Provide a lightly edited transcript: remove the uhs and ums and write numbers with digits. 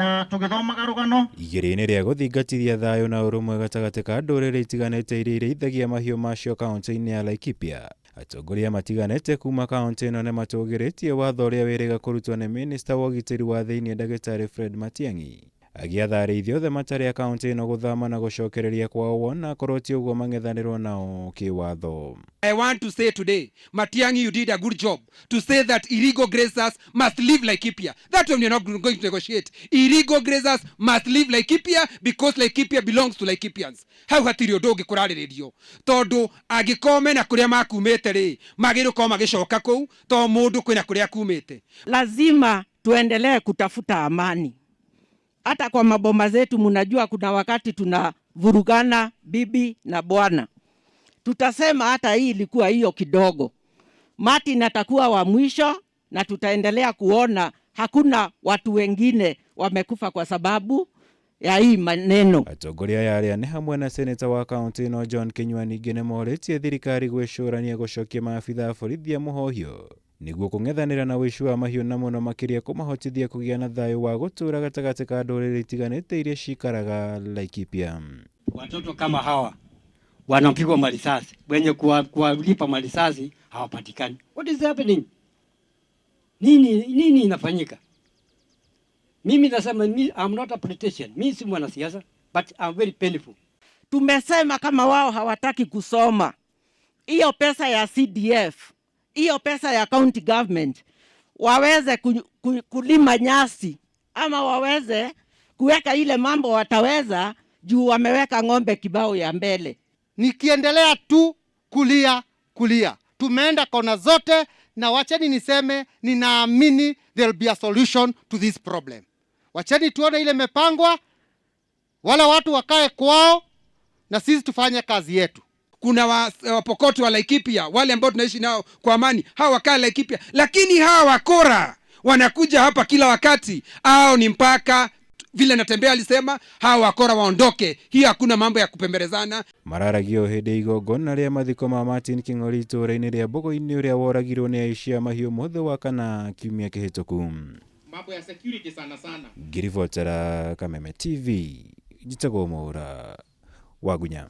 na tugithoma karugano igiri-inĩ rĩa gũthingatithia thayũ na ũrũmwe gatagatĩ ka ndũrĩrĩ itiganĩte iria irĩithagia mahiũ macio kaunti-inĩ ya Laikipia. Atongoria matiganĩte kuma kaunti ĩno nĩ matũgĩrĩtie watho ũrĩa wĩrĩga kũrutwo nĩ minista wa ũgitĩri wa thĩinĩ Ndagĩtarĩ Fred Matiang'i. Agĩatha arĩithi othe matarĩ a kaunti ĩno gũthama na gũcokereria kwao wona akorwo ti ũguo mang'ethanĩrwo nao kĩwatho. I want to say today, Matiang'i, you did a good job to say that illegal grazers must leave Laikipia. That one you're not going to negotiate. Illegal grazers must leave Laikipia because Laikipia belongs to Laikipians. Hau hatiri ũndũ ũngĩ kũrarĩrĩrio. Tondũ angĩkorwo mena kũrĩa makumĩte rĩ, magĩrĩrwo magĩcoka kũu, tondũ mũndũ kwĩna kũrĩa akumĩte. Lazima tuendelee kutafuta amani. Hata kwa maboma zetu mnajua kuna wakati tunavurugana bibi na bwana. Tutasema hata hii ilikuwa hiyo kidogo. Martin atakuwa wa mwisho na tutaendelea kuona hakuna watu wengine wamekufa kwa sababu ya hii maneno. Atongoria yaria nĩ hamwe na seneta wa kaunti ĩno John Kinyua ningĩ nĩ morĩtie thirikari gwĩcũrania gũcokia maabitha a borithi a mũhohio nĩguo kũng'ethanĩra na wĩici wa mahiũ na mũno makĩria kũmahotithia kũgĩa na thayũ wa gũtũũra gatagatĩ ka ndũrĩrĩ itiganĩte iria cikaraga Laikipia. Watoto kama hawa wanapigwa marisasi, wenye kuwalipa marisasi hawapatikani. What is happening? Nini inafanyika? Mimi nasema I'm not a politician. Mimi si mwanasiasa, but I'm very painful. Tumesema kama wao hawataki kusoma, hiyo pesa ya CDF, hiyo pesa ya county government, waweze kulima nyasi ama waweze kuweka ile mambo wataweza juu wameweka ng'ombe kibao ya mbele. Nikiendelea tu kulia. Tumeenda kona zote na wacheni niseme ninaamini there'll be a solution to this problem. Wacheni tuone ile mepangwa, wala watu wakae kwao na sisi tufanye kazi yetu. Kuna wapokoti wa Laikipia, wale ambao tunaishi nao kwa amani, hawa wakaa Laikipia. Lakini hawa wakora wanakuja hapa kila wakati, au ni mpaka vile Natembea alisema hawa wakora waondoke. Hii hakuna mambo ya kupemberezana. Mararagio hĩndĩ igongona rĩa mathiko ma Martin King'ori itũũra-inĩ rĩa Mbũgũ-inĩ ũrĩa woragirwo nĩ aici a mahiũ mothe wa kana kiumia kĩhĩtũku. mambo ya security sana. Ngiribotera Kameme TV, njitagwo Mwaura wa Gunya.